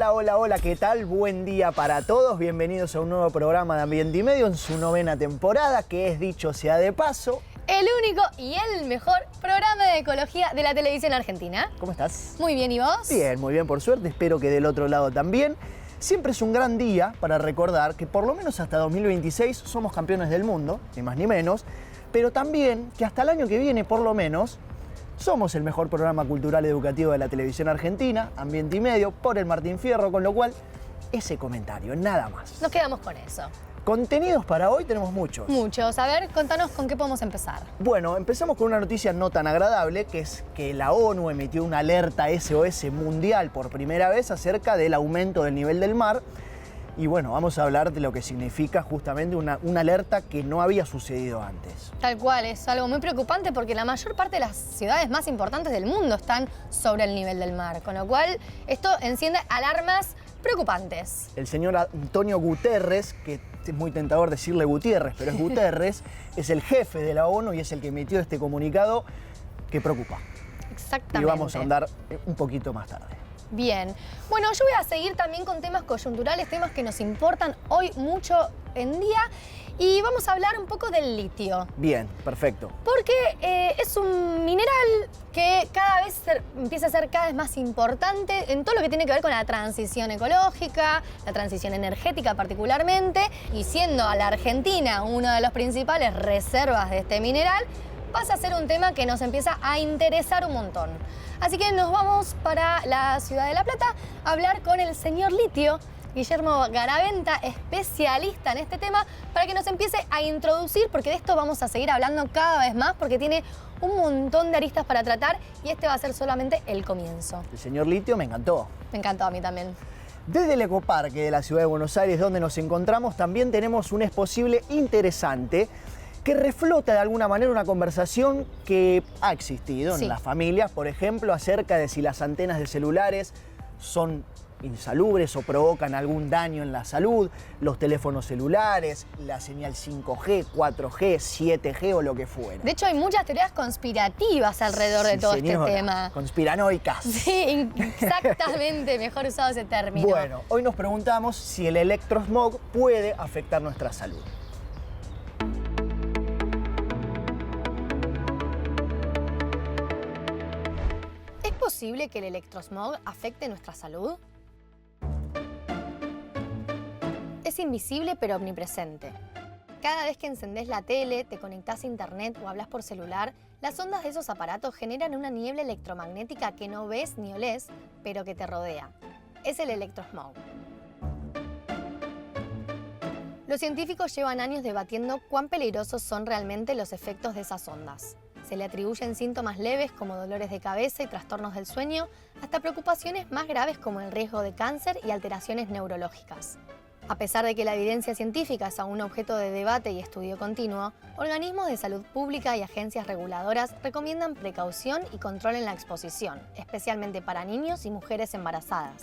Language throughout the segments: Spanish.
Hola, hola, hola, ¿qué tal? Buen día para todos. Bienvenidos a un nuevo programa de Ambiente y Medio en su 9ª temporada, que es, dicho sea de paso, el único y el mejor programa de ecología de la televisión argentina. ¿Cómo estás? Muy bien, ¿y vos? Bien, muy bien, por suerte. Espero que del otro lado también. Siempre es un gran día para recordar que por lo menos hasta 2026 somos campeones del mundo, ni más ni menos, pero también que hasta el año que viene, por lo menos, somos el mejor programa cultural educativo de la televisión argentina, Ambiente y Medio, por el Martín Fierro, con lo cual, ese comentario, nada más. Nos quedamos con eso. Contenidos para hoy tenemos muchos. Muchos. A ver, contanos con qué podemos empezar. Bueno, empezamos con una noticia no tan agradable, que es que la ONU emitió una alerta SOS mundial por primera vez acerca del aumento del nivel del mar. Y bueno, vamos a hablar de lo que significa justamente una alerta que no había sucedido antes. Tal cual, es algo muy preocupante porque la mayor parte de las ciudades más importantes del mundo están sobre el nivel del mar, con lo cual esto enciende alarmas preocupantes. El señor Antonio Guterres, que es muy tentador decirle Gutiérrez, pero es Guterres, es el jefe de la ONU y es el que emitió este comunicado que preocupa. Exactamente. Y vamos a andar un poquito más tarde. Bien. Bueno, yo voy a seguir también con temas coyunturales, temas que nos importan hoy mucho en día. Y vamos a hablar un poco del litio. Bien, perfecto. Porque es un mineral que cada vez empieza a ser cada vez más importante en todo lo que tiene que ver con la transición ecológica, la transición energética particularmente. Y siendo a la Argentina una de las principales reservas de este mineral, pasa a ser un tema que nos empieza a interesar un montón. Así que nos vamos para la ciudad de La Plata a hablar con el señor Litio, Guillermo Garaventa, especialista en este tema, para que nos empiece a introducir, porque de esto vamos a seguir hablando cada vez más, porque tiene un montón de aristas para tratar y este va a ser solamente el comienzo. El señor Litio me encantó. Me encantó a mí también. Desde el Ecoparque de la ciudad de Buenos Aires, donde nos encontramos, también tenemos un exposible interesante que reflota de alguna manera una conversación que ha existido en las familias, por ejemplo, acerca de si las antenas de celulares son insalubres o provocan algún daño en la salud, los teléfonos celulares, la señal 5G, 4G, 7G o lo que fuera. De hecho, hay muchas teorías conspirativas alrededor de todo este tema. Conspiranoicas. Sí, exactamente, mejor usado ese término. Bueno, hoy nos preguntamos si el electrosmog puede afectar nuestra salud. ¿Es posible que el electrosmog afecte nuestra salud? Es invisible pero omnipresente. Cada vez que encendés la tele, te conectás a internet o hablas por celular, las ondas de esos aparatos generan una niebla electromagnética que no ves ni olés, pero que te rodea. Es el electrosmog. Los científicos llevan años debatiendo cuán peligrosos son realmente los efectos de esas ondas. Se le atribuyen síntomas leves como dolores de cabeza y trastornos del sueño, hasta preocupaciones más graves como el riesgo de cáncer y alteraciones neurológicas. A pesar de que la evidencia científica es aún objeto de debate y estudio continuo, organismos de salud pública y agencias reguladoras recomiendan precaución y control en la exposición, especialmente para niños y mujeres embarazadas.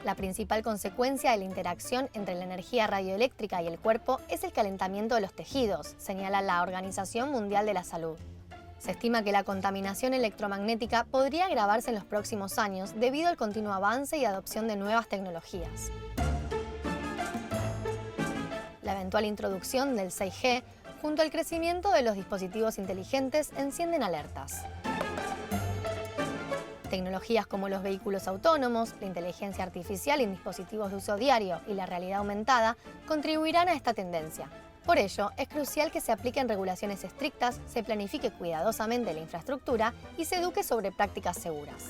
La principal consecuencia de la interacción entre la energía radioeléctrica y el cuerpo es el calentamiento de los tejidos, señala la Organización Mundial de la Salud. Se estima que la contaminación electromagnética podría agravarse en los próximos años debido al continuo avance y adopción de nuevas tecnologías. La eventual introducción del 6G, junto al crecimiento de los dispositivos inteligentes, encienden alertas. Tecnologías como los vehículos autónomos, la inteligencia artificial en dispositivos de uso diario y la realidad aumentada contribuirán a esta tendencia. Por ello, es crucial que se apliquen regulaciones estrictas, se planifique cuidadosamente la infraestructura y se eduque sobre prácticas seguras.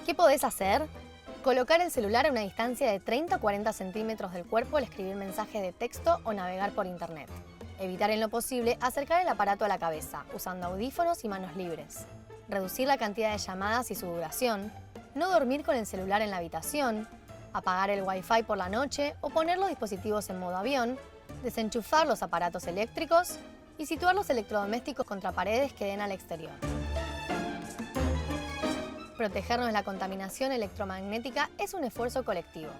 ¿Qué podés hacer? Colocar el celular a una distancia de 30 o 40 centímetros del cuerpo al escribir mensajes de texto o navegar por internet. Evitar en lo posible acercar el aparato a la cabeza, usando audífonos y manos libres. Reducir la cantidad de llamadas y su duración. No dormir con el celular en la habitación. Apagar el Wi-Fi por la noche o poner los dispositivos en modo avión. Desenchufar los aparatos eléctricos y situar los electrodomésticos contra paredes que den al exterior. Protegernos de la contaminación electromagnética es un esfuerzo colectivo.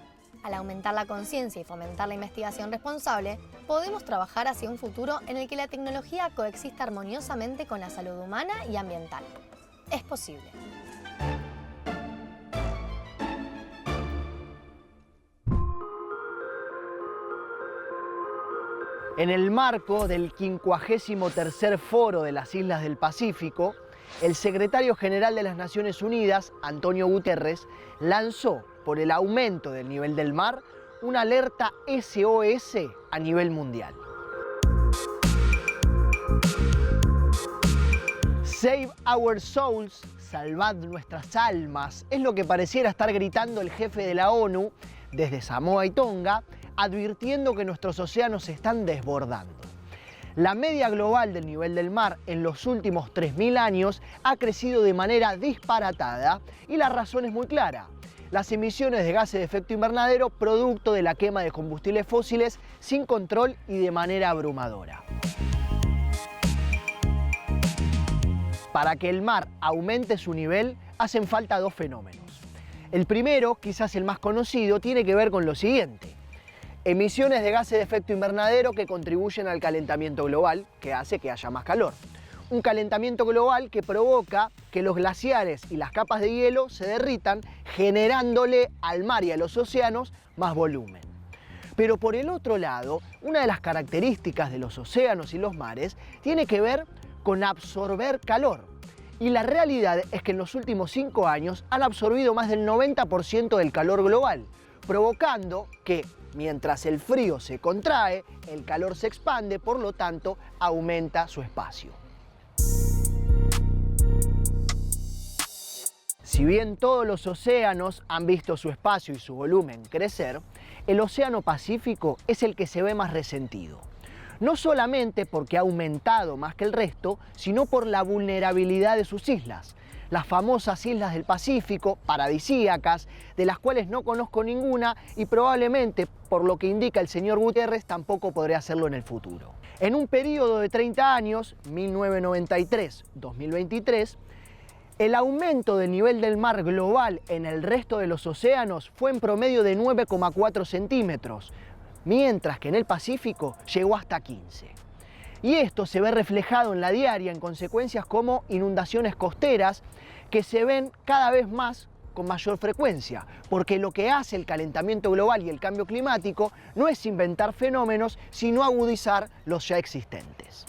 Al aumentar la conciencia y fomentar la investigación responsable, podemos trabajar hacia un futuro en el que la tecnología coexista armoniosamente con la salud humana y ambiental. es posible. En el marco del 53º Foro de las Islas del Pacífico, el secretario general de las Naciones Unidas, Antonio Guterres, lanzó, por el aumento del nivel del mar, una alerta SOS a nivel mundial. Save our souls, salvad nuestras almas, es lo que pareciera estar gritando el jefe de la ONU desde Samoa y Tonga, advirtiendo que nuestros océanos se están desbordando. La media global del nivel del mar en los últimos 3.000 años ha crecido de manera disparatada y la razón es muy clara. Las emisiones de gases de efecto invernadero producto de la quema de combustibles fósiles sin control y de manera abrumadora. Para que el mar aumente su nivel, hacen falta dos fenómenos. El primero, quizás el más conocido, tiene que ver con lo siguiente. Emisiones de gases de efecto invernadero que contribuyen al calentamiento global, que hace que haya más calor. Un calentamiento global que provoca que los glaciares y las capas de hielo se derritan, generándole al mar y a los océanos más volumen. Pero por el otro lado, una de las características de los océanos y los mares tiene que ver con absorber calor. Y la realidad es que en los últimos 5 años han absorbido más del 90% del calor global, provocando que, mientras el frío se contrae, el calor se expande, por lo tanto, aumenta su espacio. Si bien todos los océanos han visto su espacio y su volumen crecer, el Océano Pacífico es el que se ve más resentido. No solamente porque ha aumentado más que el resto, sino por la vulnerabilidad de sus islas. Las famosas islas del Pacífico, paradisíacas, de las cuales no conozco ninguna y probablemente, por lo que indica el señor Guterres, tampoco podré hacerlo en el futuro. En un periodo de 30 años, 1993-2023, el aumento del nivel del mar global en el resto de los océanos fue en promedio de 9,4 centímetros, mientras que en el Pacífico llegó hasta 15. Y esto se ve reflejado en la diaria en consecuencias como inundaciones costeras que se ven cada vez más con mayor frecuencia, porque lo que hace el calentamiento global y el cambio climático no es inventar fenómenos, sino agudizar los ya existentes.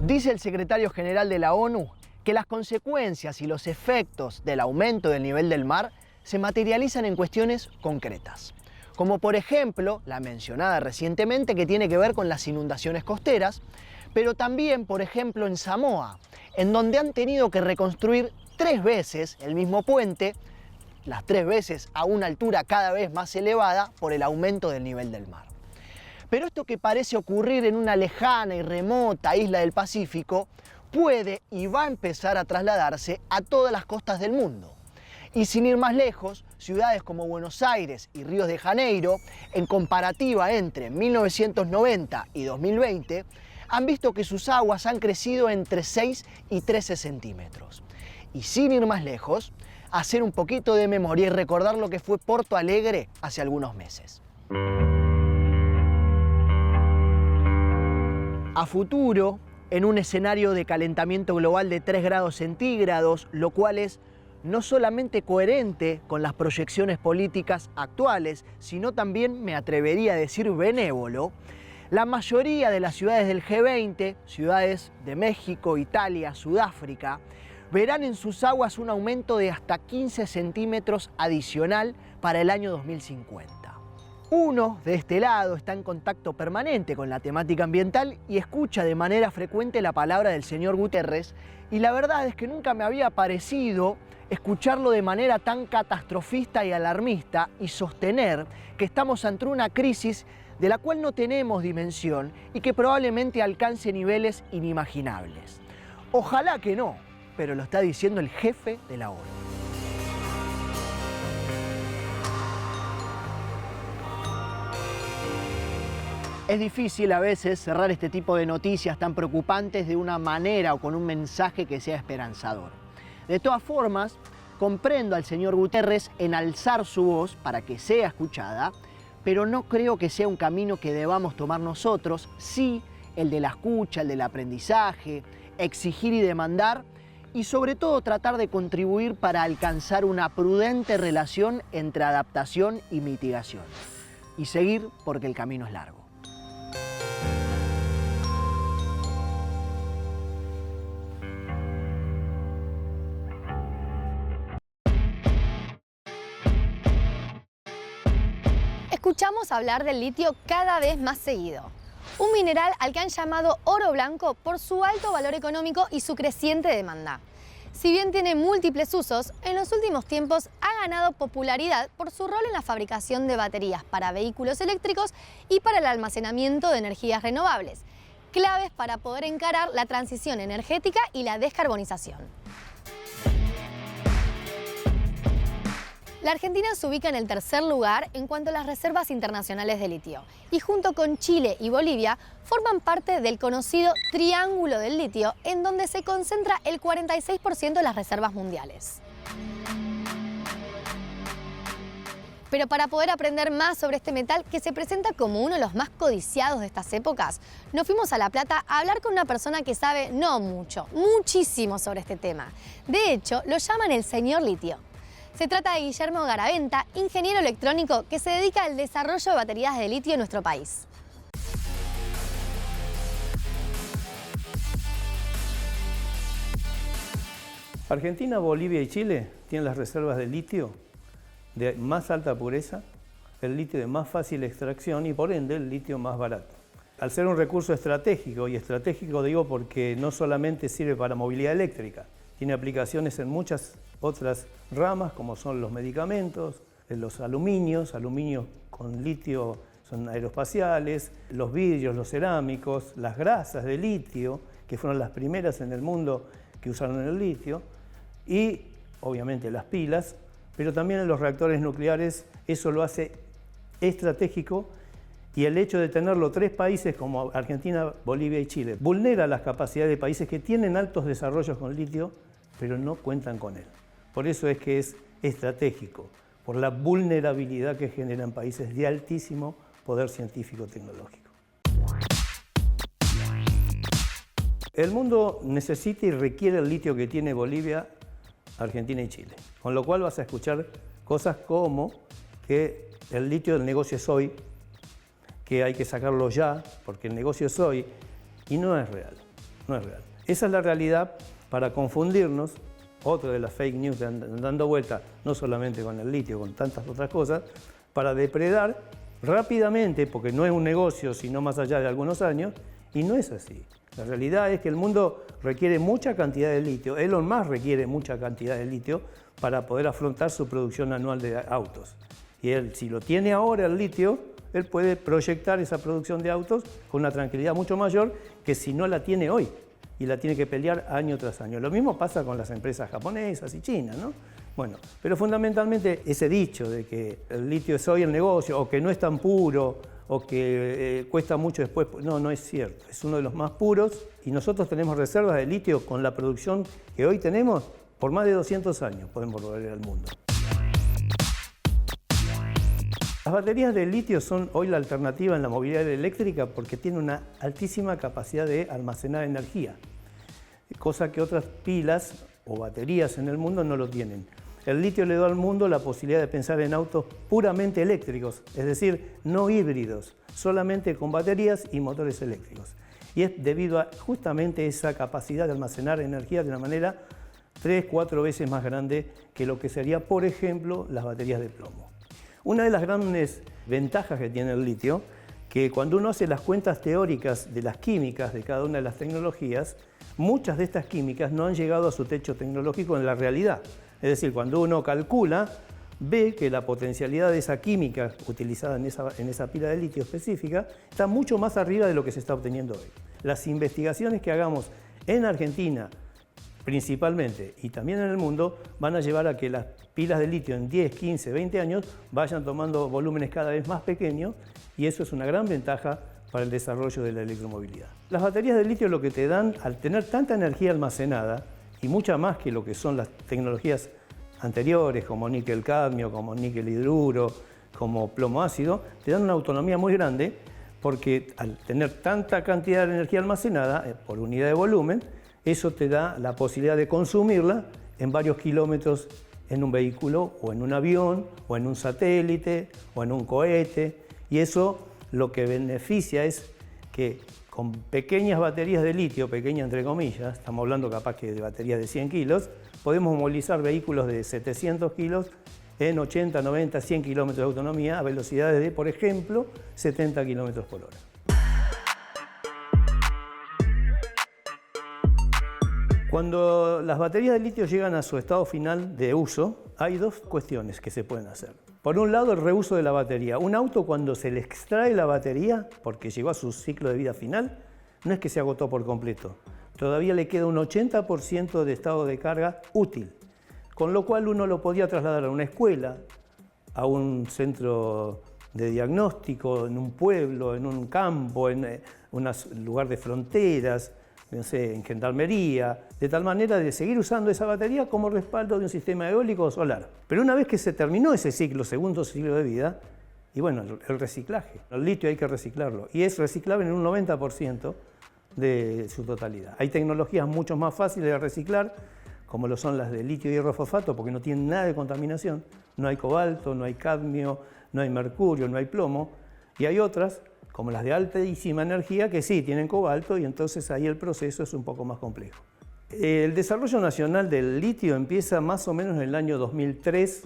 Dice el secretario general de la ONU que las consecuencias y los efectos del aumento del nivel del mar se materializan en cuestiones concretas, como por ejemplo la mencionada recientemente que tiene que ver con las inundaciones costeras, pero también por ejemplo en Samoa, en donde han tenido que reconstruir 3 veces el mismo puente, las 3 veces a una altura cada vez más elevada por el aumento del nivel del mar. Pero esto que parece ocurrir en una lejana y remota isla del Pacífico puede y va a empezar a trasladarse a todas las costas del mundo. Y sin ir más lejos, ciudades como Buenos Aires y Río de Janeiro, en comparativa entre 1990 y 2020, han visto que sus aguas han crecido entre 6 y 13 centímetros. Y sin ir más lejos, hacer un poquito de memoria y recordar lo que fue Porto Alegre hace algunos meses. A futuro, en un escenario de calentamiento global de 3 grados centígrados, lo cual es no solamente coherente con las proyecciones políticas actuales, sino también, me atrevería a decir, benévolo, la mayoría de las ciudades del G20, ciudades de México, Italia, Sudáfrica, verán en sus aguas un aumento de hasta 15 centímetros adicional para el año 2050. Uno, de este lado, está en contacto permanente con la temática ambiental y escucha de manera frecuente la palabra del señor Guterres, y la verdad es que nunca me había parecido escucharlo de manera tan catastrofista y alarmista y sostener que estamos ante una crisis de la cual no tenemos dimensión y que probablemente alcance niveles inimaginables. Ojalá que no, pero lo está diciendo el jefe de la ONU. Es difícil a veces cerrar este tipo de noticias tan preocupantes de una manera o con un mensaje que sea esperanzador. De todas formas, comprendo al señor Guterres en alzar su voz para que sea escuchada, pero no creo que sea un camino que debamos tomar nosotros si el de la escucha, el del aprendizaje, exigir y demandar, y sobre todo tratar de contribuir para alcanzar una prudente relación entre adaptación y mitigación. Y seguir porque el camino es largo. Escuchamos hablar del litio cada vez más seguido. Un mineral al que han llamado oro blanco por su alto valor económico y su creciente demanda. Si bien tiene múltiples usos, en los últimos tiempos ha ganado popularidad por su rol en la fabricación de baterías para vehículos eléctricos y para el almacenamiento de energías renovables, claves para poder encarar la transición energética y la descarbonización. La Argentina se ubica en el tercer lugar en cuanto a las reservas internacionales de litio y junto con Chile y Bolivia forman parte del conocido Triángulo del Litio, en donde se concentra el 46% de las reservas mundiales. Pero para poder aprender más sobre este metal que se presenta como uno de los más codiciados de estas épocas, nos fuimos a La Plata a hablar con una persona que sabe no mucho, muchísimo sobre este tema. De hecho, lo llaman el señor litio. Se trata de Guillermo Garaventa, ingeniero electrónico que se dedica al desarrollo de baterías de litio en nuestro país. Argentina, Bolivia y Chile tienen las reservas de litio de más alta pureza, el litio de más fácil extracción y por ende el litio más barato. Al ser un recurso estratégico, y estratégico digo porque no solamente sirve para movilidad eléctrica, tiene aplicaciones en muchas otras ramas como son los medicamentos, los aluminios con litio son aeroespaciales, los vidrios, los cerámicos, las grasas de litio, que fueron las primeras en el mundo que usaron el litio, y obviamente las pilas, pero también en los reactores nucleares. Eso lo hace estratégico, y el hecho de tenerlo tres países como Argentina, Bolivia y Chile vulnera las capacidades de países que tienen altos desarrollos con litio, pero no cuentan con él. Por eso es que es estratégico, por la vulnerabilidad que generan países de altísimo poder científico-tecnológico. El mundo necesita y requiere el litio que tiene Bolivia, Argentina y Chile, con lo cual vas a escuchar cosas como que el litio del negocio es hoy, que hay que sacarlo ya, porque el negocio es hoy, y no es real, no es real. Esa es la realidad para confundirnos, otra de las fake news dando vuelta, no solamente con el litio, con tantas otras cosas, para depredar rápidamente, porque no es un negocio, sino más allá de algunos años, y no es así. La realidad es que el mundo requiere mucha cantidad de litio, Elon Musk requiere mucha cantidad de litio para poder afrontar su producción anual de autos. Y él, si lo tiene ahora el litio, él puede proyectar esa producción de autos con una tranquilidad mucho mayor que si no la tiene hoy y la tiene que pelear año tras año. Lo mismo pasa con las empresas japonesas y chinas, ¿no? Bueno, pero fundamentalmente ese dicho de que el litio es hoy el negocio, o que no es tan puro, o que cuesta mucho después, no es cierto. Es uno de los más puros, y nosotros tenemos reservas de litio con la producción que hoy tenemos por más de 200 años, podemos volver al mundo. Las baterías de litio son hoy la alternativa en la movilidad eléctrica porque tienen una altísima capacidad de almacenar energía, cosa que otras pilas o baterías en el mundo no lo tienen. El litio le da al mundo la posibilidad de pensar en autos puramente eléctricos, es decir, no híbridos, solamente con baterías y motores eléctricos. Y es debido a justamente esa capacidad de almacenar energía de una manera 3-4 veces más grande que lo que sería, por ejemplo, las baterías de plomo. Una de las grandes ventajas que tiene el litio, que cuando uno hace las cuentas teóricas de las químicas de cada una de las tecnologías, muchas de estas químicas no han llegado a su techo tecnológico en la realidad. Es decir, cuando uno calcula, ve que la potencialidad de esa química utilizada en esa pila de litio específica está mucho más arriba de lo que se está obteniendo hoy. Las investigaciones que hagamos en Argentina, principalmente, y también en el mundo, van a llevar a que las pilas de litio en 10, 15, 20 años vayan tomando volúmenes cada vez más pequeños, y eso es una gran ventaja para el desarrollo de la electromovilidad. Las baterías de litio lo que te dan, al tener tanta energía almacenada, y mucha más que lo que son las tecnologías anteriores, como níquel-cadmio, como níquel-hidruro, como plomo-ácido, te dan una autonomía muy grande, porque al tener tanta cantidad de energía almacenada por unidad de volumen, eso te da la posibilidad de consumirla en varios kilómetros en un vehículo, o en un avión, o en un satélite, o en un cohete. Y eso lo que beneficia es que con pequeñas baterías de litio, pequeñas entre comillas, estamos hablando capaz que de baterías de 100 kilos, podemos movilizar vehículos de 700 kilos en 80, 90, 100 kilómetros de autonomía a velocidades de, por ejemplo, 70 kilómetros por hora. Cuando las baterías de litio llegan a su estado final de uso, hay dos cuestiones que se pueden hacer. Por un lado, el reuso de la batería. Un auto, cuando se le extrae la batería, porque llegó a su ciclo de vida final, no es que se agotó por completo. Todavía le queda un 80% de estado de carga útil, con lo cual uno lo podía trasladar a una escuela, a un centro de diagnóstico, en un pueblo, en un campo, en un lugar de fronteras, no sé, en gendarmería, de tal manera de seguir usando esa batería como respaldo de un sistema eólico o solar. Pero una vez que se terminó ese ciclo, segundo ciclo de vida, y bueno, el reciclaje. El litio hay que reciclarlo, y es reciclable en un 90% de su totalidad. Hay tecnologías mucho más fáciles de reciclar, como lo son las de litio y hierro fosfato, porque no tienen nada de contaminación. No hay cobalto, no hay cadmio, no hay mercurio, no hay plomo. Y hay otras, como las de altísima energía, que sí tienen cobalto, y entonces ahí el proceso es un poco más complejo. El desarrollo nacional del litio empieza más o menos en el año 2003,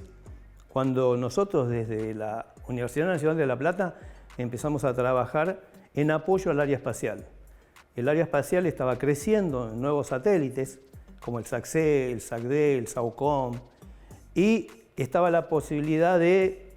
cuando nosotros desde la Universidad Nacional de La Plata empezamos a trabajar en apoyo al área espacial. El área espacial estaba creciendo en nuevos satélites, como el SAC-C, el SAC-D, el SAOCOM, y estaba la posibilidad de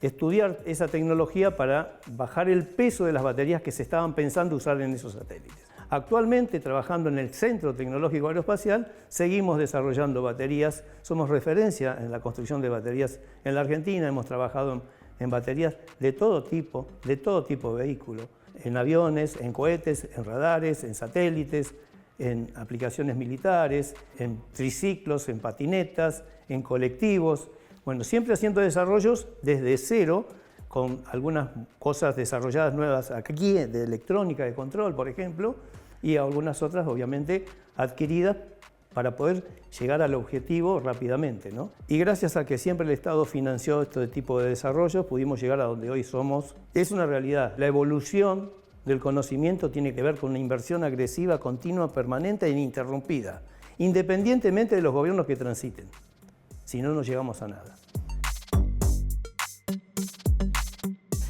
estudiar esa tecnología para bajar el peso de las baterías que se estaban pensando usar en esos satélites. Actualmente, trabajando en el Centro Tecnológico Aeroespacial, seguimos desarrollando baterías. Somos referencia en la construcción de baterías en la Argentina. Hemos trabajado en baterías de todo tipo de vehículos, en aviones, en cohetes, en radares, en satélites, en aplicaciones militares, en triciclos, en patinetas, en colectivos. Bueno, siempre haciendo desarrollos desde cero, con algunas cosas desarrolladas nuevas aquí, de electrónica, de control, por ejemplo, y algunas otras, obviamente, adquiridas para poder llegar al objetivo rápidamente, ¿no? Y gracias a que siempre el Estado financió este tipo de desarrollos, pudimos llegar a donde hoy somos. Es una realidad. La evolución del conocimiento tiene que ver con una inversión agresiva, continua, permanente e ininterrumpida, independientemente de los gobiernos que transiten. Si no, no llegamos a nada.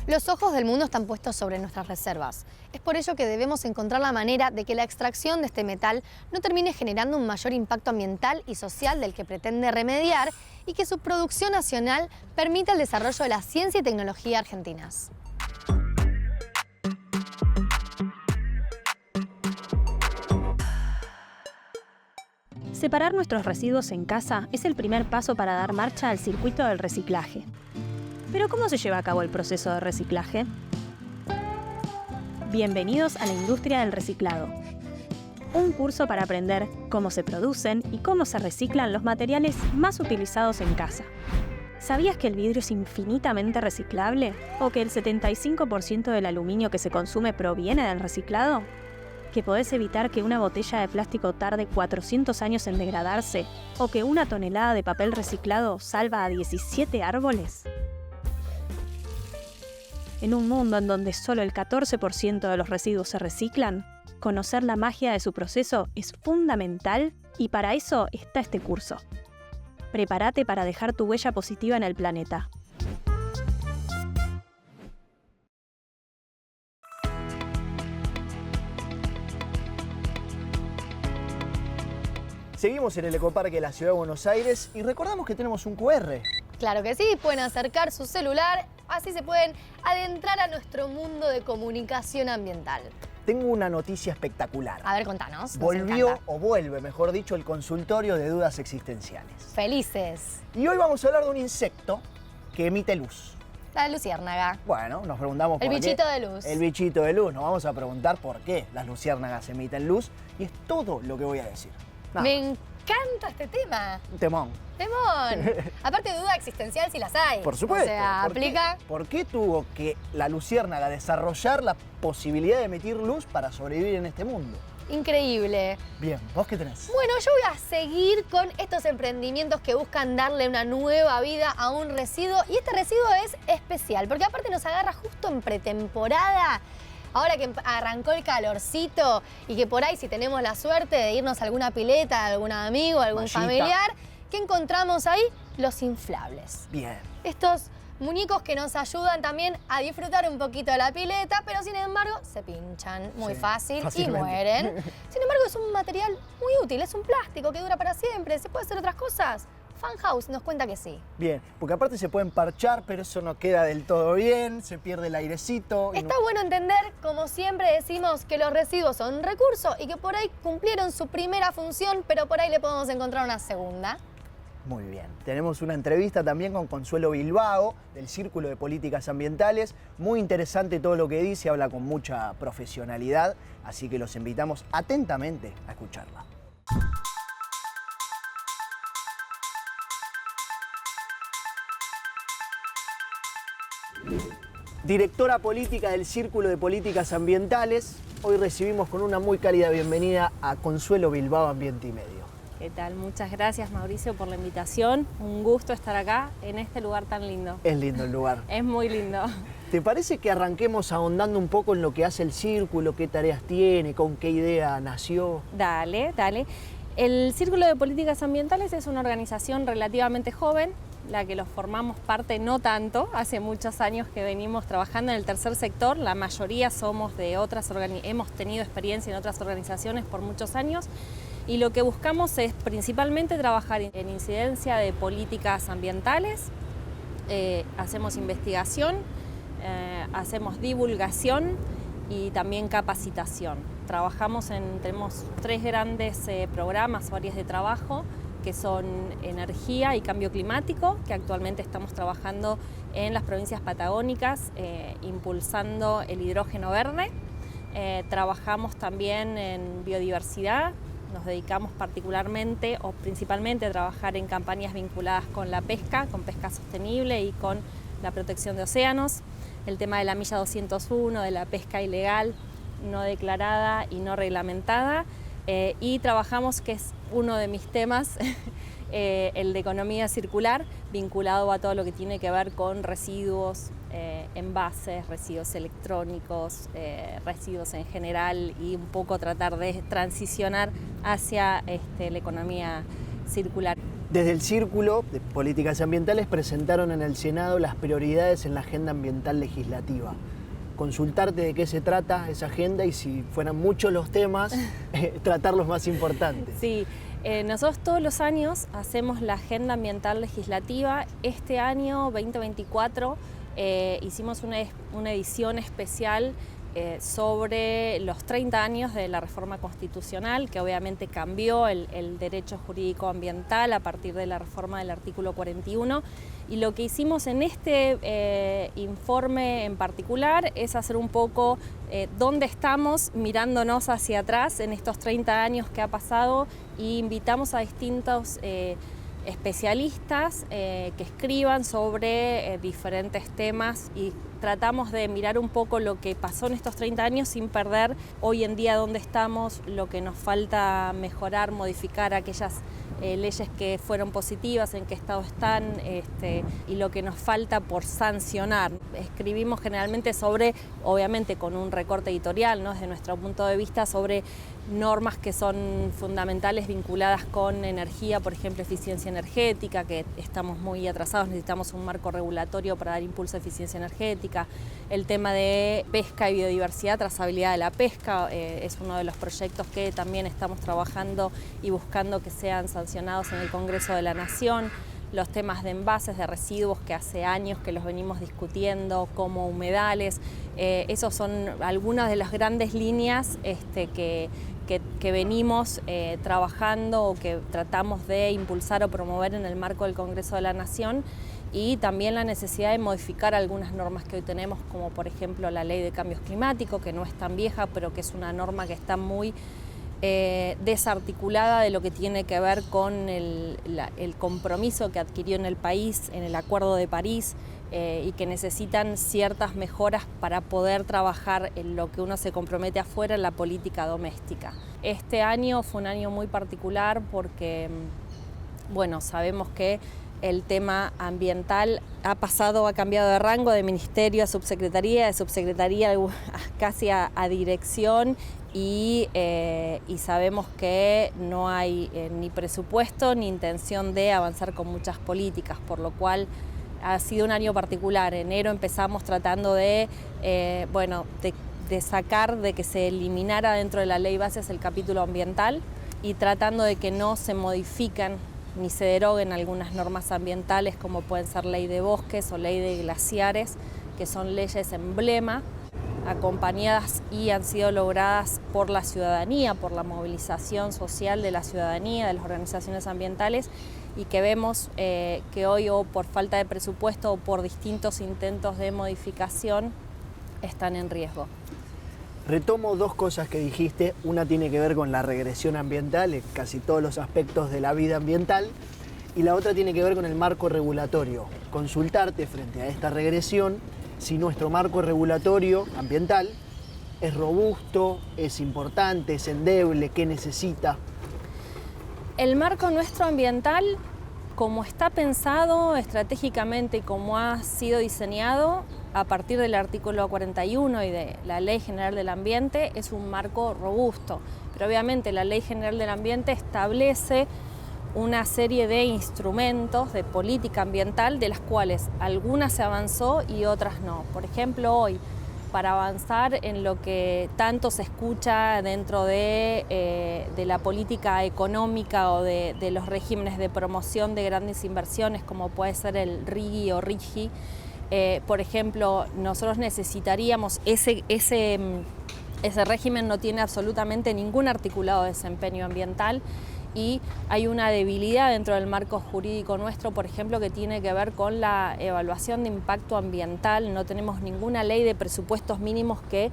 Los ojos del mundo están puestos sobre nuestras reservas. Es por ello que debemos encontrar la manera de que la extracción de este metal no termine generando un mayor impacto ambiental y social del que pretende remediar, y que su producción nacional permita el desarrollo de la ciencia y tecnología argentinas. Separar nuestros residuos en casa es el primer paso para dar marcha al circuito del reciclaje. ¿Pero cómo se lleva a cabo el proceso de reciclaje? Bienvenidos a la industria del reciclado. Un curso para aprender cómo se producen y cómo se reciclan los materiales más utilizados en casa. ¿Sabías que el vidrio es infinitamente reciclable? ¿O que el 75% del aluminio que se consume proviene del reciclado? ¿Que podés evitar que una botella de plástico tarde 400 años en degradarse? ¿O que una tonelada de papel reciclado salva a 17 árboles? En un mundo en donde solo el 14% de los residuos se reciclan, conocer la magia de su proceso es fundamental, y para eso está este curso. Prepárate para dejar tu huella positiva en el planeta. Seguimos en el Ecoparque de la Ciudad de Buenos Aires y recordamos que tenemos un QR. Claro que sí, pueden acercar su celular, así se pueden adentrar a nuestro mundo de comunicación ambiental. Tengo una noticia espectacular. A ver, contanos. Volvió, o vuelve, mejor dicho, el consultorio de dudas existenciales. Felices. Y hoy vamos a hablar de un insecto que emite luz. La luciérnaga. Bueno, nos preguntamos por qué. El bichito de luz. El bichito de luz. Nos vamos a preguntar por qué las luciérnagas emiten luz, y es todo lo que voy a decir. Me encanta este tema. Un temón. Temón. Aparte de duda existencial si las hay. Por supuesto. O sea, aplica. ¿Por qué tuvo que la luciérnaga desarrollar la posibilidad de emitir luz para sobrevivir en este mundo? Increíble. Bien, ¿vos qué tenés? Bueno, yo voy a seguir con estos emprendimientos que buscan darle una nueva vida a un residuo. Y este residuo es especial, porque aparte nos agarra justo en pretemporada. Ahora que arrancó el calorcito y que por ahí si tenemos la suerte de irnos a alguna pileta, a algún amigo, a algún Mallita. familiar, ¿qué encontramos ahí? Los inflables. Bien. Estos muñecos que nos ayudan también a disfrutar un poquito de la pileta, pero sin embargo se pinchan muy Sí, fácil y fácilmente. mueren. Sin embargo, es un material muy útil, es un plástico que dura para siempre. ¿Se puede hacer otras cosas? Funhouse nos cuenta que sí. Bien, porque aparte se pueden parchar, pero eso no queda del todo bien, se pierde el airecito. y Está no- bueno entender, como siempre decimos, que los residuos son recursos y que por ahí cumplieron su primera función, pero por ahí le podemos encontrar una segunda. Muy bien. Tenemos una entrevista también con Consuelo Bilbao, del Círculo de Políticas Ambientales. Muy interesante todo lo que dice, habla con mucha profesionalidad, así que los invitamos atentamente a escucharla. Directora política del Círculo de Políticas Ambientales, hoy recibimos con una muy cálida bienvenida a Consuelo Bilbao, Ambiente y Medio. ¿Qué tal? Muchas gracias, Mauricio, por la invitación. Un gusto estar acá en este lugar tan lindo. Es lindo el lugar. Es muy lindo. ¿Te parece que arranquemos ahondando un poco en lo que hace el Círculo, qué tareas tiene, con qué idea nació? Dale, dale. El Círculo de Políticas Ambientales es una organización relativamente joven, la que los formamos parte no tanto, hace muchos años que venimos trabajando en el tercer sector, la mayoría somos de otras hemos tenido experiencia en otras organizaciones por muchos años y lo que buscamos es principalmente trabajar en incidencia de políticas ambientales, hacemos investigación, hacemos divulgación y también capacitación. Tenemos 3 grandes programas o áreas de trabajo que son energía y cambio climático, que actualmente estamos trabajando en las provincias patagónicas, impulsando el hidrógeno verde. Trabajamos también en biodiversidad, nos dedicamos particularmente o principalmente a trabajar en campañas vinculadas con la pesca, con pesca sostenible y con la protección de océanos. El tema de la milla 201, de la pesca ilegal, no declarada y no reglamentada. Y trabajamos, que es uno de mis temas, el de economía circular, vinculado a todo lo que tiene que ver con residuos, envases, residuos electrónicos, residuos en general y un poco tratar de transicionar hacia la economía circular. Desde el Círculo de Políticas Ambientales presentaron en el Senado las prioridades en la agenda ambiental legislativa. Consultarte de qué se trata esa agenda y si fueran muchos los temas, tratar los más importantes. Sí, nosotros todos los años hacemos la agenda ambiental legislativa. Este año 2024 hicimos una edición especial sobre los 30 años de la reforma constitucional, que obviamente cambió el derecho jurídico ambiental a partir de la reforma del artículo 41. Y lo que hicimos en este informe en particular es hacer un poco dónde estamos mirándonos hacia atrás en estos 30 años que ha pasado, y invitamos a distintos especialistas que escriban sobre diferentes temas y tratamos de mirar un poco lo que pasó en estos 30 años sin perder hoy en día dónde estamos, lo que nos falta mejorar, modificar, aquellas leyes que fueron positivas, en qué estado están, y lo que nos falta por sancionar. Escribimos generalmente sobre, obviamente con un recorte editorial, ¿no?, desde nuestro punto de vista, sobre normas que son fundamentales vinculadas con energía, por ejemplo, eficiencia energética, que estamos muy atrasados, necesitamos un marco regulatorio para dar impulso a eficiencia energética. El tema de pesca y biodiversidad, trazabilidad de la pesca, es uno de los proyectos que también estamos trabajando y buscando que sean sancionados en el Congreso de la Nación. Los temas de envases, de residuos, que hace años que los venimos discutiendo, como humedales. Esos son algunas de las grandes líneas que venimos trabajando o que tratamos de impulsar o promover en el marco del Congreso de la Nación, y también la necesidad de modificar algunas normas que hoy tenemos, como por ejemplo la Ley de Cambios Climáticos, que no es tan vieja, pero que es una norma que está muy desarticulada de lo que tiene que ver con el compromiso que adquirió en el país en el Acuerdo de París, y que necesitan ciertas mejoras para poder trabajar en lo que uno se compromete afuera en la política doméstica. Este año fue un año muy particular porque, bueno, sabemos que el tema ambiental ha cambiado de rango, de ministerio a subsecretaría, de subsecretaría casi a dirección, y sabemos que no hay ni presupuesto ni intención de avanzar con muchas políticas, por lo cual ha sido un año particular. Enero empezamos tratando de sacar, de que se eliminara dentro de la ley bases el capítulo ambiental y tratando de que no se modifiquen ni se deroguen algunas normas ambientales como pueden ser ley de bosques o ley de glaciares, que son leyes emblema, acompañadas y han sido logradas por la ciudadanía, por la movilización social de la ciudadanía, de las organizaciones ambientales, y que vemos que hoy, o por falta de presupuesto o por distintos intentos de modificación, están en riesgo. Retomo dos cosas que dijiste. Una tiene que ver con la regresión ambiental en casi todos los aspectos de la vida ambiental, y la otra tiene que ver con el marco regulatorio. Consultarte frente a esta regresión si nuestro marco regulatorio ambiental es robusto, es importante, es endeble, qué necesita. El marco nuestro ambiental, como está pensado estratégicamente y como ha sido diseñado a partir del artículo 41 y de la Ley General del Ambiente, es un marco robusto. Pero obviamente la Ley General del Ambiente establece una serie de instrumentos de política ambiental, de las cuales algunas se avanzó y otras no. Por ejemplo, hoy, para avanzar en lo que tanto se escucha dentro de la política económica o de los regímenes de promoción de grandes inversiones, como puede ser el RIGI o RIGI, por ejemplo, nosotros necesitaríamos ese régimen no tiene absolutamente ningún articulado de desempeño ambiental, y hay una debilidad dentro del marco jurídico nuestro, por ejemplo, que tiene que ver con la evaluación de impacto ambiental. No tenemos ninguna ley de presupuestos mínimos que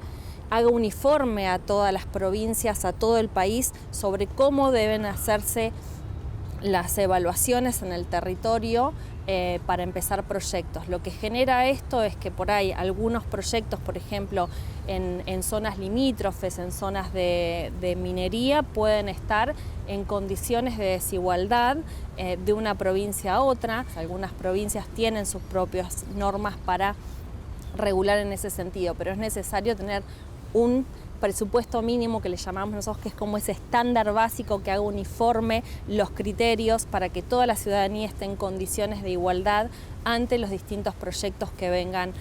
haga uniforme a todas las provincias, a todo el país, sobre cómo deben hacerse las evaluaciones en el territorio para empezar proyectos. Lo que genera esto es que por ahí algunos proyectos, por ejemplo, en zonas limítrofes, en zonas de minería, pueden estar en condiciones de desigualdad de una provincia a otra. Algunas provincias tienen sus propias normas para regular en ese sentido, pero es necesario tener un presupuesto mínimo que le llamamos nosotros, que es como ese estándar básico que haga uniforme los criterios para que toda la ciudadanía esté en condiciones de igualdad ante los distintos proyectos que vengan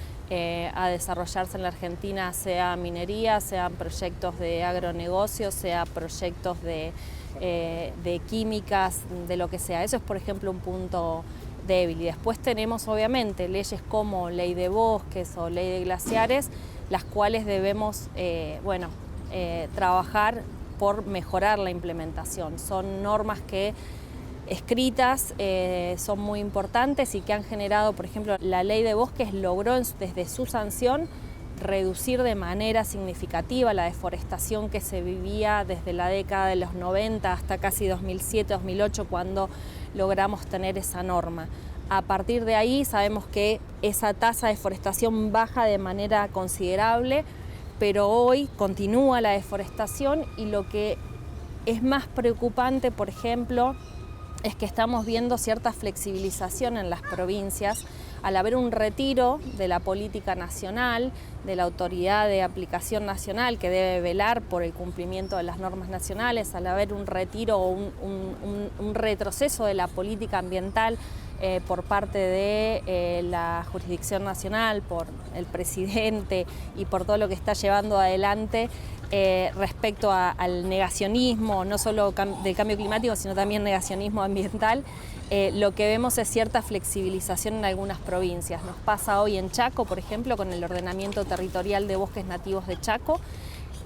a desarrollarse en la Argentina, sea minería, sean proyectos de agronegocio, sea proyectos de químicas, de lo que sea. Eso es, por ejemplo, un punto débil. Y después tenemos, obviamente, leyes como ley de bosques o ley de glaciares, las cuales debemos trabajar por mejorar la implementación. Son normas que escritas son muy importantes y que han generado, por ejemplo, la ley de bosques logró desde su sanción reducir de manera significativa la deforestación que se vivía desde la década de los 90 hasta casi 2007-2008, cuando logramos tener esa norma. A partir de ahí sabemos que esa tasa de deforestación baja de manera considerable, pero hoy continúa la deforestación, y lo que es más preocupante, por ejemplo, es que estamos viendo cierta flexibilización en las provincias al haber un retiro de la política nacional, de la autoridad de aplicación nacional que debe velar por el cumplimiento de las normas nacionales, al haber un retiro o un retroceso de la política ambiental por parte de la jurisdicción nacional, por el presidente y por todo lo que está llevando adelante respecto al negacionismo, no solo del cambio climático, sino también negacionismo ambiental. Lo que vemos es cierta flexibilización en algunas provincias. Nos pasa hoy en Chaco, por ejemplo, con el ordenamiento territorial de bosques nativos de Chaco,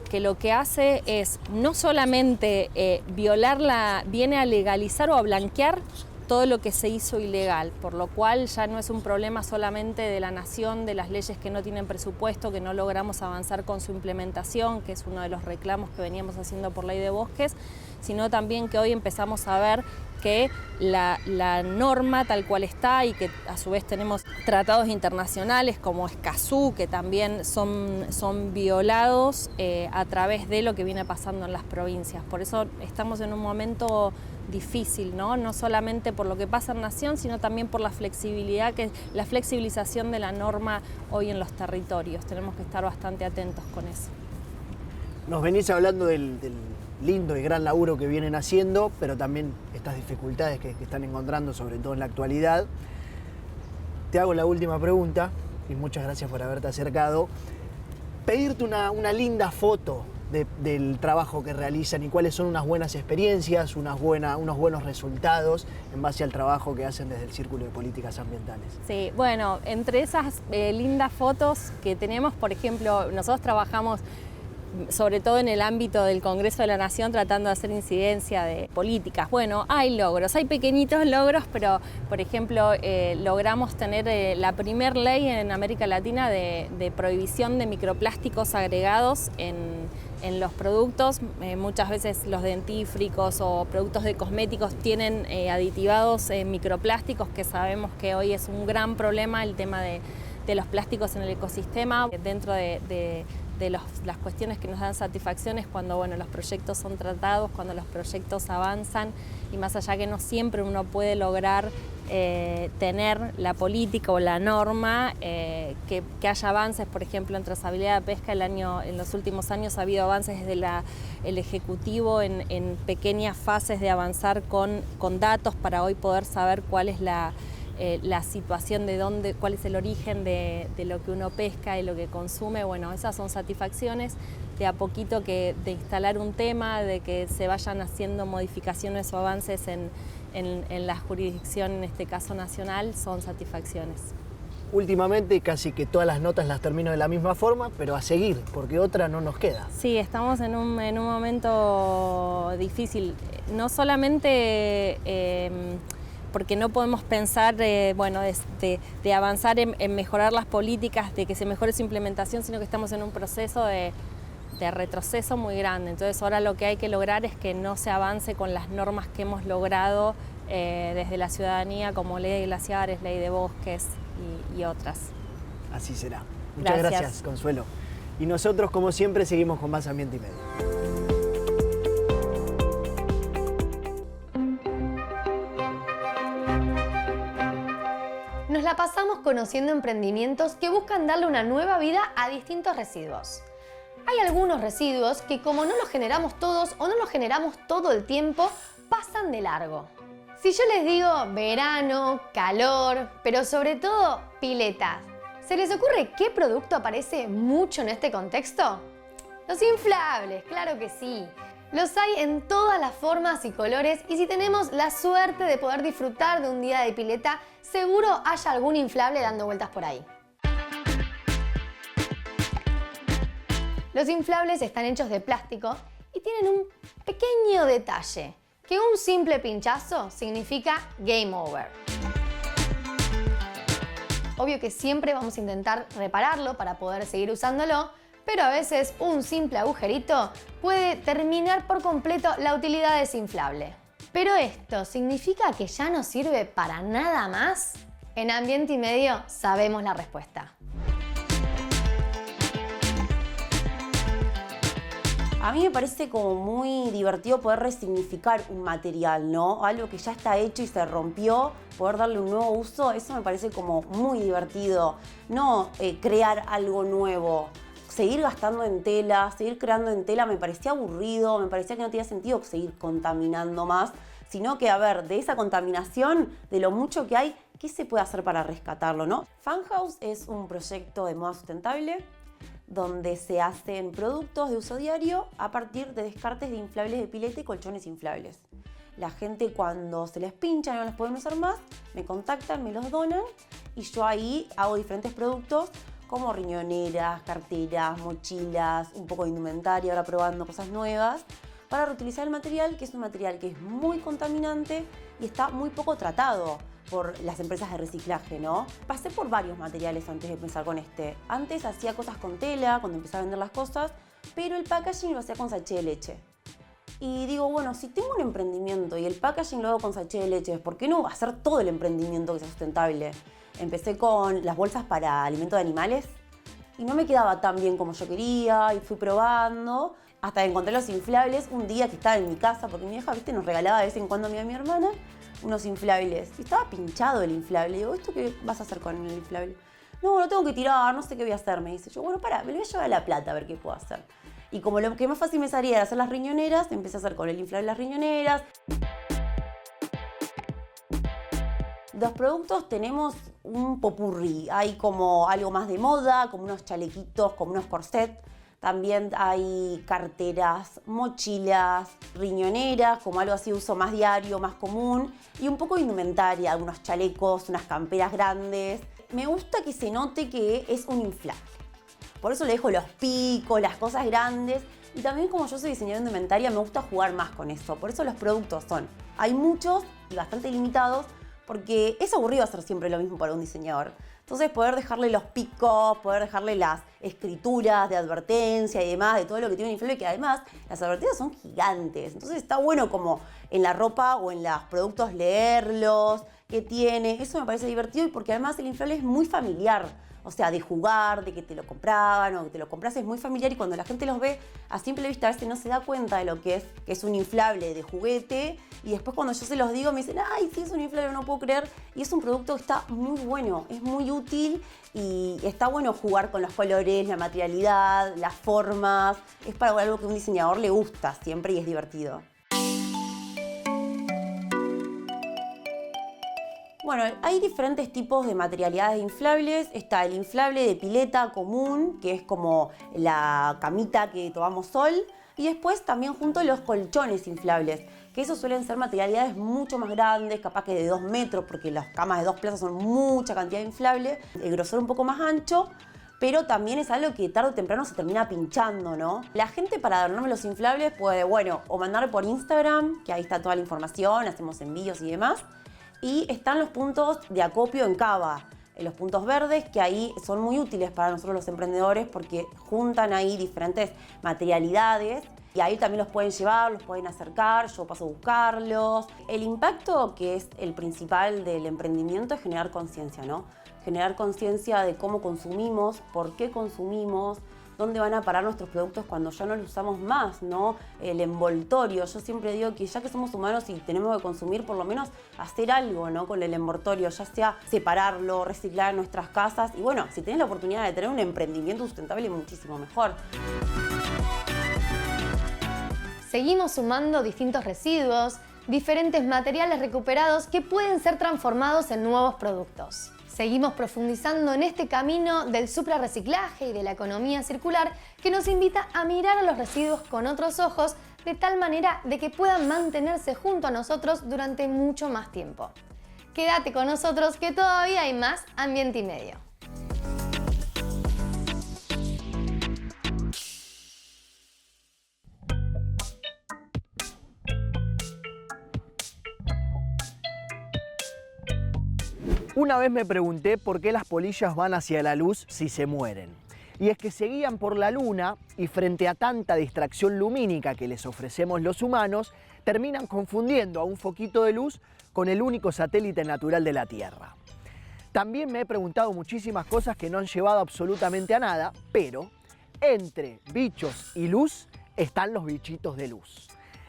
que lo que hace es no solamente viene a legalizar o a blanquear todo lo que se hizo ilegal, por lo cual ya no es un problema solamente de la nación, de las leyes que no tienen presupuesto, que no logramos avanzar con su implementación, que es uno de los reclamos que veníamos haciendo por Ley de Bosques, sino también que hoy empezamos a ver que la norma tal cual está y que a su vez tenemos tratados internacionales como Escazú, que también son violados a través de lo que viene pasando en las provincias. Por eso estamos en un momento difícil, ¿no? Solamente por lo que pasa en Nación, sino también por la flexibilización de la norma hoy en los territorios. Tenemos que estar bastante atentos con eso. Nos venís hablando del lindo y gran laburo que vienen haciendo, pero también estas dificultades que están encontrando, sobre todo en la actualidad. Te hago la última pregunta, y muchas gracias por haberte acercado. Pedirte una linda foto del trabajo que realizan y cuáles son unas buenas experiencias, unos buenos resultados en base al trabajo que hacen desde el Círculo de Políticas Ambientales. Sí, bueno, entre esas lindas fotos que tenemos, por ejemplo, nosotros trabajamos sobre todo en el ámbito del Congreso de la Nación, tratando de hacer incidencia de políticas. Bueno, hay logros, hay pequeñitos logros, pero por ejemplo logramos tener la primer ley en América Latina de prohibición de microplásticos agregados en los productos. Muchas veces los dentífricos o productos de cosméticos tienen aditivados microplásticos, que sabemos que hoy es un gran problema el tema de los plásticos en el ecosistema. Dentro de las cuestiones que nos dan satisfacción es cuando los proyectos son tratados, cuando los proyectos avanzan, y más allá que no siempre uno puede lograr tener la política o la norma, que haya avances. Por ejemplo, en trazabilidad de pesca en los últimos años ha habido avances desde el Ejecutivo en pequeñas fases de avanzar con datos para hoy poder saber cuál es la situación cuál es el origen de lo que uno pesca y lo que consume. Bueno, esas son satisfacciones de a poquito de instalar un tema, de que se vayan haciendo modificaciones o avances en la jurisdicción, en este caso nacional, son satisfacciones. Últimamente casi que todas las notas las termino de la misma forma, pero a seguir, porque otra no nos queda. Sí, estamos en un momento difícil, no solamente porque no podemos pensar de avanzar en mejorar las políticas, de que se mejore su implementación, sino que estamos en un proceso de retroceso muy grande. Entonces ahora lo que hay que lograr es que no se avance con las normas que hemos logrado desde la ciudadanía, como Ley de Glaciares, Ley de Bosques y otras. Así será. Muchas gracias, Consuelo. Y nosotros, como siempre, seguimos con más Ambiente y Medio. Nos la pasamos conociendo emprendimientos que buscan darle una nueva vida a distintos residuos. Hay algunos residuos que, como no los generamos todos o no los generamos todo el tiempo, pasan de largo. Si yo les digo verano, calor, pero sobre todo piletas, ¿se les ocurre qué producto aparece mucho en este contexto? Los inflables, claro que sí. Los hay en todas las formas y colores, y si tenemos la suerte de poder disfrutar de un día de pileta, seguro haya algún inflable dando vueltas por ahí. Los inflables están hechos de plástico y tienen un pequeño detalle, que un simple pinchazo significa game over. Obvio que siempre vamos a intentar repararlo para poder seguir usándolo, pero a veces un simple agujerito puede terminar por completo la utilidad de ese inflable. ¿Pero esto significa que ya no sirve para nada más? En Ambiente y Medio sabemos la respuesta. A mí me parece como muy divertido poder resignificar un material, ¿no? Algo que ya está hecho y se rompió, poder darle un nuevo uso, eso me parece como muy divertido. No crear algo nuevo. Seguir gastando en tela, seguir creando en tela me parecía aburrido, me parecía que no tenía sentido seguir contaminando más, sino que, a ver, de esa contaminación, de lo mucho que hay, ¿qué se puede hacer para rescatarlo, no? Funhouse es un proyecto de moda sustentable donde se hacen productos de uso diario a partir de descartes de inflables de pileta y colchones inflables. La gente, cuando se les pincha y no los pueden usar más, me contactan, me los donan y yo ahí hago diferentes productos como riñoneras, carteras, mochilas, un poco de indumentaria, ahora probando cosas nuevas, para reutilizar el material, que es un material que es muy contaminante, y está muy poco tratado por las empresas de reciclaje, ¿no? Pasé por varios materiales antes de empezar con este. Antes hacía cosas con tela, cuando empecé a vender las cosas, pero el packaging lo hacía con sachet de leche. Y digo, bueno, si tengo un emprendimiento y el packaging lo hago con sachet de leche, ¿por qué no hacer todo el emprendimiento que sea sustentable? Empecé con las bolsas para alimento de animales y no me quedaba tan bien como yo quería y fui probando hasta que encontré los inflables un día que estaba en mi casa, porque mi vieja, viste, nos regalaba de vez en cuando a mí y a mi hermana unos inflables. Y estaba pinchado el inflable. Digo, ¿esto qué vas a hacer con el inflable? No, lo tengo que tirar, no sé qué voy a hacer, me dice. Yo, bueno, pará, me lo voy a llevar a La Plata a ver qué puedo hacer. Y como lo que más fácil me salía era hacer las riñoneras, empecé a hacer con el inflable las riñoneras. Los productos tenemos un popurrí. Hay como algo más de moda, como unos chalequitos, como unos corsets. También hay carteras, mochilas, riñoneras, como algo así de uso más diario, más común. Y un poco de indumentaria, algunos chalecos, unas camperas grandes. Me gusta que se note que es un inflable. Por eso le dejo los picos, las cosas grandes. Y también como yo soy diseñadora de indumentaria, me gusta jugar más con eso. Por eso los productos hay muchos y bastante limitados, porque es aburrido hacer siempre lo mismo para un diseñador. Entonces poder dejarle los picos, poder dejarle las escrituras de advertencia y demás, de todo lo que tiene un inflable, que además las advertencias son gigantes. Entonces está bueno como en la ropa o en los productos leerlos, qué tiene. Eso me parece divertido y porque además el inflable es muy familiar. O sea, de jugar, de que te lo compraban o que te lo compras es muy familiar y cuando la gente los ve a simple vista a veces no se da cuenta de lo que es un inflable de juguete y después cuando yo se los digo me dicen, ay, sí, es un inflable, no puedo creer. Y es un producto que está muy bueno, es muy útil y está bueno jugar con los colores, la materialidad, las formas. Es para algo que a un diseñador le gusta siempre y es divertido. Bueno, hay diferentes tipos de materialidades inflables. Está el inflable de pileta común, que es como la camita que tomamos sol. Y después también junto los colchones inflables, que esos suelen ser materialidades mucho más grandes, capaz que de 2 metros, porque las camas de 2 plazas son mucha cantidad de inflable. El grosor un poco más ancho, pero también es algo que tarde o temprano se termina pinchando, ¿no? La gente para adornarme los inflables puede, bueno, o mandarle por Instagram, que ahí está toda la información, hacemos envíos y demás. Y están los puntos de acopio en Cava, los puntos verdes, que ahí son muy útiles para nosotros los emprendedores porque juntan ahí diferentes materialidades y ahí también los pueden llevar, los pueden acercar, yo paso a buscarlos. El impacto que es el principal del emprendimiento es generar conciencia, ¿no? Generar conciencia de cómo consumimos, por qué consumimos, dónde van a parar nuestros productos cuando ya no los usamos más, ¿no? El envoltorio. Yo siempre digo que ya que somos humanos y tenemos que consumir, por lo menos hacer algo, ¿no? Con el envoltorio, ya sea separarlo, reciclar en nuestras casas. Y bueno, si tenés la oportunidad de tener un emprendimiento sustentable, muchísimo mejor. Seguimos sumando distintos residuos, diferentes materiales recuperados que pueden ser transformados en nuevos productos. Seguimos profundizando en este camino del suprarreciclaje y de la economía circular que nos invita a mirar a los residuos con otros ojos de tal manera de que puedan mantenerse junto a nosotros durante mucho más tiempo. Quédate con nosotros que todavía hay más Ambiente y Medio. Una vez me pregunté por qué las polillas van hacia la luz si se mueren. Y es que se guían por la luna y frente a tanta distracción lumínica que les ofrecemos los humanos, terminan confundiendo a un foquito de luz con el único satélite natural de la Tierra. También me he preguntado muchísimas cosas que no han llevado absolutamente a nada, pero entre bichos y luz están los bichitos de luz.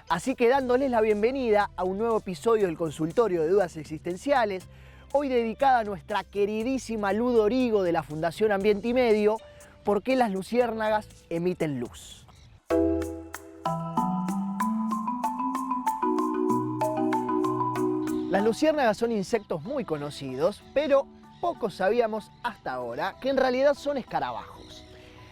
Así que dándoles la bienvenida a un nuevo episodio del Consultorio de Dudas Existenciales, hoy dedicada a nuestra queridísima Lu Dorigo de la Fundación Ambiente y Medio, ¿por qué las luciérnagas emiten luz? Las luciérnagas son insectos muy conocidos, pero pocos sabíamos hasta ahora que en realidad son escarabajos.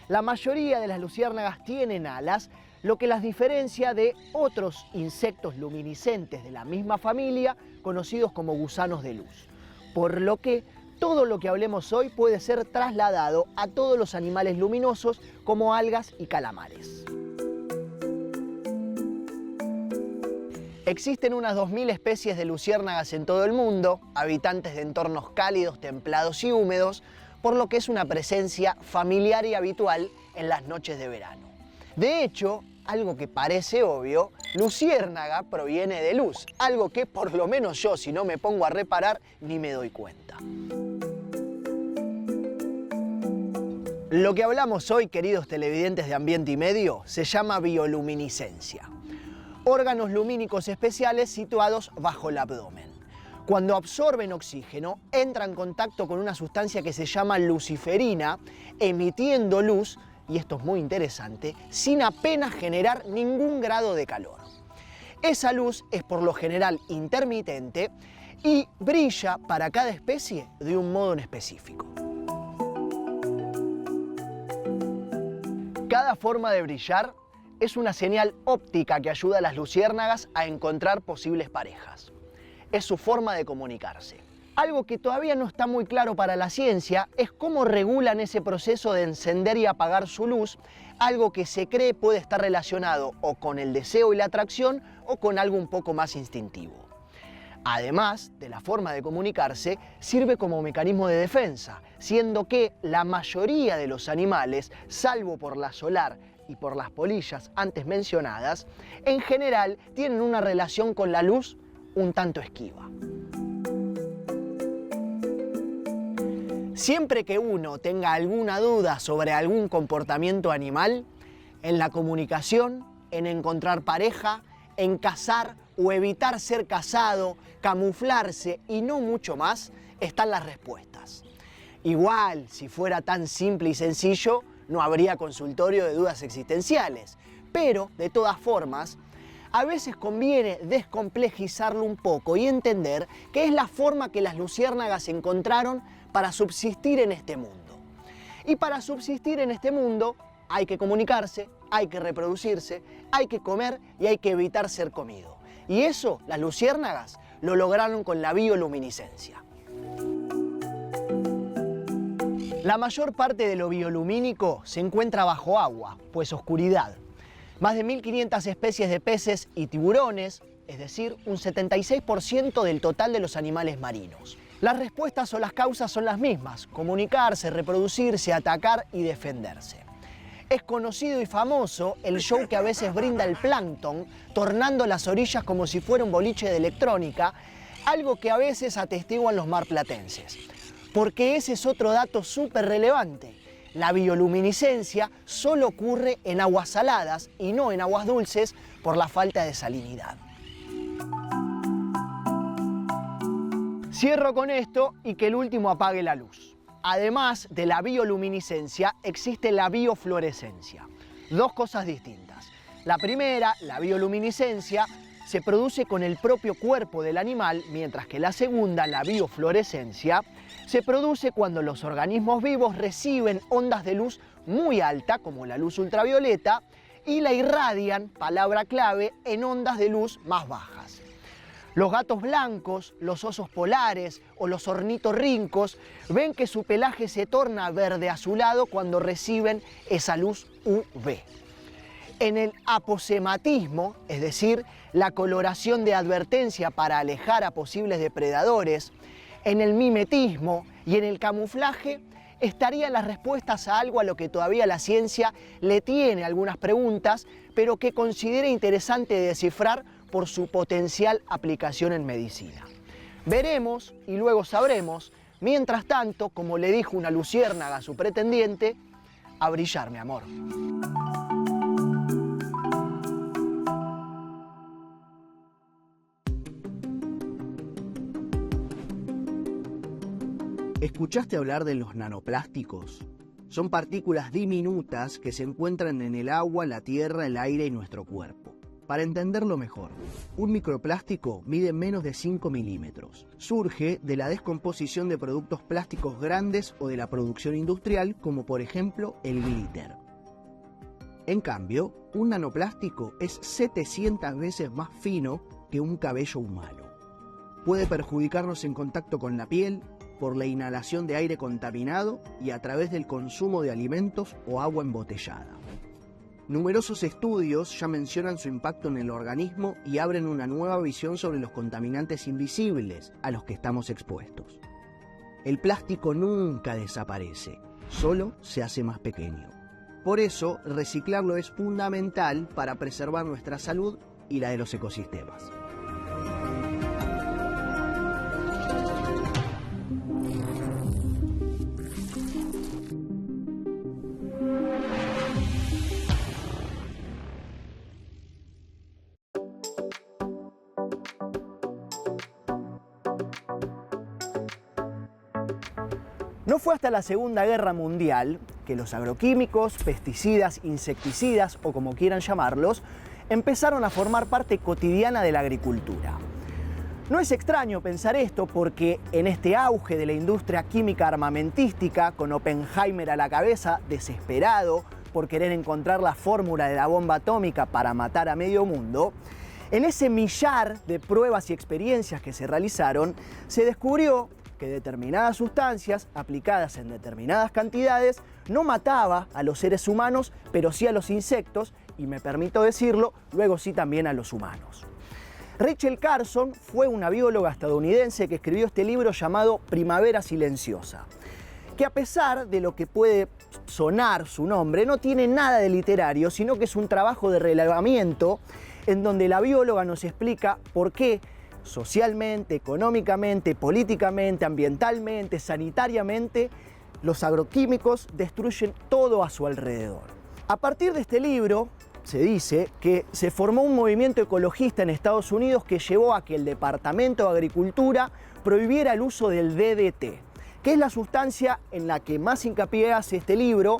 La mayoría de las luciérnagas tienen alas, lo que las diferencia de otros insectos luminiscentes de la misma familia, conocidos como gusanos de luz. Por lo que todo lo que hablemos hoy puede ser trasladado a todos los animales luminosos como algas y calamares. Existen unas 2000 especies de luciérnagas en todo el mundo, habitantes de entornos cálidos, templados y húmedos, por lo que es una presencia familiar y habitual en las noches de verano. De hecho, algo que parece obvio, luciérnaga proviene de luz, algo que por lo menos yo, si no me pongo a reparar, ni me doy cuenta. Lo que hablamos hoy, queridos televidentes de Ambiente y Medio, se llama bioluminiscencia. Órganos lumínicos especiales situados bajo el abdomen. Cuando absorben oxígeno, entran en contacto con una sustancia que se llama luciferina, emitiendo luz, y esto es muy interesante, sin apenas generar ningún grado de calor. Esa luz es por lo general intermitente y brilla para cada especie de un modo en específico. Cada forma de brillar es una señal óptica que ayuda a las luciérnagas a encontrar posibles parejas. Es su forma de comunicarse. Algo que todavía no está muy claro para la ciencia es cómo regulan ese proceso de encender y apagar su luz, algo que se cree puede estar relacionado o con el deseo y la atracción o con algo un poco más instintivo. Además de la forma de comunicarse, sirve como mecanismo de defensa, siendo que la mayoría de los animales, salvo por la solar y por las polillas antes mencionadas, en general tienen una relación con la luz un tanto esquiva. Siempre que uno tenga alguna duda sobre algún comportamiento animal, en la comunicación, en encontrar pareja, en cazar o evitar ser cazado, camuflarse y no mucho más, están las respuestas. Igual, si fuera tan simple y sencillo, no habría consultorio de dudas existenciales. Pero, de todas formas, a veces conviene descomplejizarlo un poco y entender que es la forma que las luciérnagas encontraron para subsistir en este mundo. Y para subsistir en este mundo hay que comunicarse, hay que reproducirse, hay que comer y hay que evitar ser comido. Y eso las luciérnagas lo lograron con la bioluminiscencia. La mayor parte de lo biolumínico se encuentra bajo agua, pues oscuridad. Más de 1500 especies de peces y tiburones, es decir, un 76% del total de los animales marinos. Las respuestas o las causas son las mismas: comunicarse, reproducirse, atacar y defenderse. Es conocido y famoso el show que a veces brinda el plancton, tornando las orillas como si fuera un boliche de electrónica, algo que a veces atestiguan los marplatenses. Porque ese es otro dato súper relevante. La bioluminiscencia solo ocurre en aguas saladas y no en aguas dulces por la falta de salinidad. Cierro con esto y que el último apague la luz. Además de la bioluminiscencia, existe la biofluorescencia. Dos cosas distintas. La primera, la bioluminiscencia, se produce con el propio cuerpo del animal, mientras que la segunda, la biofluorescencia, se produce cuando los organismos vivos reciben ondas de luz muy alta, como la luz ultravioleta, y la irradian, palabra clave, en ondas de luz más bajas. Los gatos blancos, los osos polares o los ornitorrincos ven que su pelaje se torna verde azulado cuando reciben esa luz UV. En el aposematismo, es decir, la coloración de advertencia para alejar a posibles depredadores, en el mimetismo y en el camuflaje estarían las respuestas a algo a lo que todavía la ciencia le tiene algunas preguntas, pero que considera interesante descifrar por su potencial aplicación en medicina. Veremos y luego sabremos. Mientras tanto, como le dijo una luciérnaga a su pretendiente, a brillar, mi amor. ¿Escuchaste hablar de los nanoplásticos? Son partículas diminutas que se encuentran en el agua, la tierra, el aire y nuestro cuerpo. Para entenderlo mejor, un microplástico mide menos de 5 milímetros. Surge de la descomposición de productos plásticos grandes o de la producción industrial, como por ejemplo el glitter. En cambio, un nanoplástico es 700 veces más fino que un cabello humano. Puede perjudicarnos en contacto con la piel, por la inhalación de aire contaminado y a través del consumo de alimentos o agua embotellada. Numerosos estudios ya mencionan su impacto en el organismo y abren una nueva visión sobre los contaminantes invisibles a los que estamos expuestos. El plástico nunca desaparece, solo se hace más pequeño. Por eso, reciclarlo es fundamental para preservar nuestra salud y la de los ecosistemas. No fue hasta la Segunda Guerra Mundial que los agroquímicos, pesticidas, insecticidas o como quieran llamarlos, empezaron a formar parte cotidiana de la agricultura. No es extraño pensar esto porque en este auge de la industria química armamentística, con Oppenheimer a la cabeza, desesperado por querer encontrar la fórmula de la bomba atómica para matar a medio mundo, en ese millar de pruebas y experiencias que se realizaron, se descubrió que determinadas sustancias aplicadas en determinadas cantidades no mataba a los seres humanos, pero sí a los insectos, y me permito decirlo, luego sí también a los humanos. Rachel Carson fue una bióloga estadounidense que escribió este libro llamado Primavera Silenciosa, que a pesar de lo que puede sonar su nombre, no tiene nada de literario, sino que es un trabajo de relevamiento en donde la bióloga nos explica por qué socialmente, económicamente, políticamente, ambientalmente, sanitariamente, los agroquímicos destruyen todo a su alrededor. A partir de este libro, se dice que se formó un movimiento ecologista en Estados Unidos que llevó a que el Departamento de Agricultura prohibiera el uso del DDT, que es la sustancia en la que más hincapié hace este libro,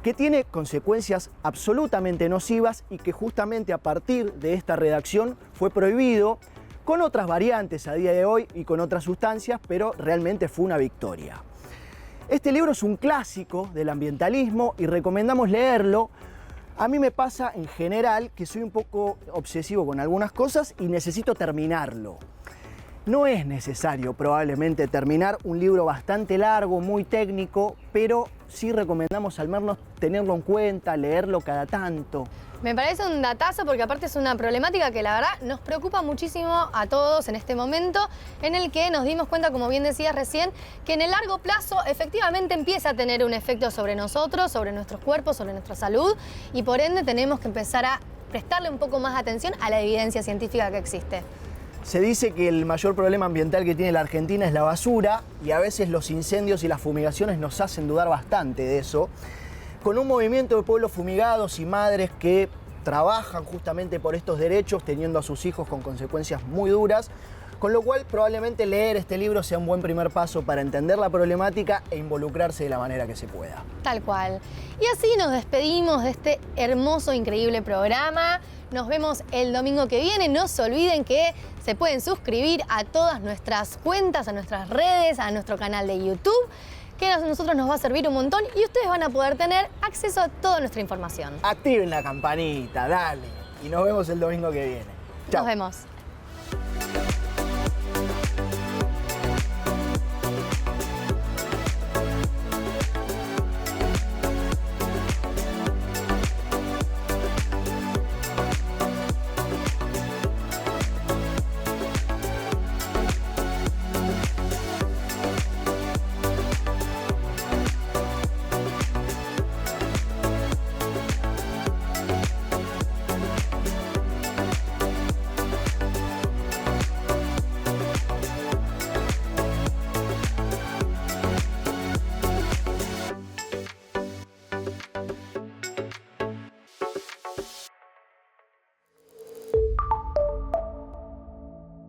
que tiene consecuencias absolutamente nocivas y que justamente a partir de esta redacción fue prohibido, con otras variantes a día de hoy y con otras sustancias, pero realmente fue una victoria. Este libro es un clásico del ambientalismo y recomendamos leerlo. A mí me pasa en general que soy un poco obsesivo con algunas cosas y necesito terminarlo. No es necesario probablemente terminar un libro bastante largo, muy técnico, pero sí recomendamos al menos tenerlo en cuenta, leerlo cada tanto. Me parece un datazo porque aparte es una problemática que la verdad nos preocupa muchísimo a todos en este momento, en el que nos dimos cuenta, como bien decías recién, que en el largo plazo efectivamente empieza a tener un efecto sobre nosotros, sobre nuestros cuerpos, sobre nuestra salud, y por ende tenemos que empezar a prestarle un poco más atención a la evidencia científica que existe. Se dice que el mayor problema ambiental que tiene la Argentina es la basura y a veces los incendios y las fumigaciones nos hacen dudar bastante de eso. Con un movimiento de pueblos fumigados y madres que trabajan justamente por estos derechos, teniendo a sus hijos con consecuencias muy duras, con lo cual probablemente leer este libro sea un buen primer paso para entender la problemática e involucrarse de la manera que se pueda. Tal cual. Y así nos despedimos de este hermoso, increíble programa. Nos vemos el domingo que viene. No se olviden que se pueden suscribir a todas nuestras cuentas, a nuestras redes, a nuestro canal de YouTube, que a nosotros nos va a servir un montón y ustedes van a poder tener acceso a toda nuestra información. Activen la campanita, dale. Y nos vemos el domingo que viene. Chau. Nos vemos.